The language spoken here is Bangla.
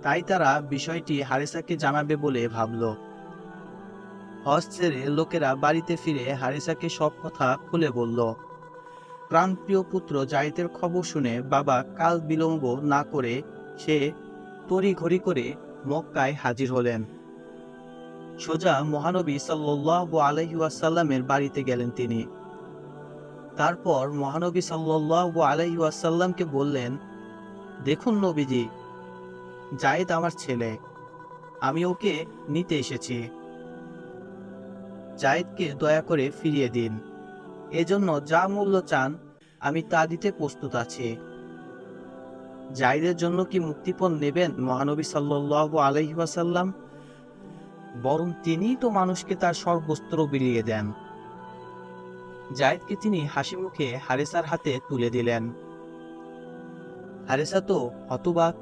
তাই তারা বিষয়টি হারেসাকে জানাবে বলে ভাবল। হজ ছেড়ে লোকেরা বাড়িতে ফিরে হারেসাকে সব কথা খুলে বলল। প্রাণপ্রিয় পুত্র জায়েদের খবর শুনে বাবা কাল বিলম্ব না করে সে তড়িঘড়ি করে মক্কায় হাজির হলেন। সোজা মহানবী সাল্লাল্লাহু আলাইহি ওয়াসাল্লামের বাড়িতে গেলেন তিনি। তারপর মহানবী সাল্লাল্লাহু আলাইহি ওয়াসাল্লামকে বললেন, দেখুন নবীজি, জায়েদ আমার ছেলে, আমি ওকে নিতে এসেছি। জায়েদকে দয়া করে ফিরিয়ে দিন। এজন্য যা মূল্য চান আমি তা দিতে প্রস্তুত আছি। জায়েদের জন্য কি মুক্তিপণ নেবেন মহানবী সাল্লাল্লাহু আলাইহি ওয়াসাল্লাম? বরং তিনিই তো মানুষকে তার সর্বস্ত্র বিলিয়ে দেন। জায়েদকে তিনি হাসি মুখে হারেসার হাতে তুলে দিলেন। হারেসা তো হতবাক,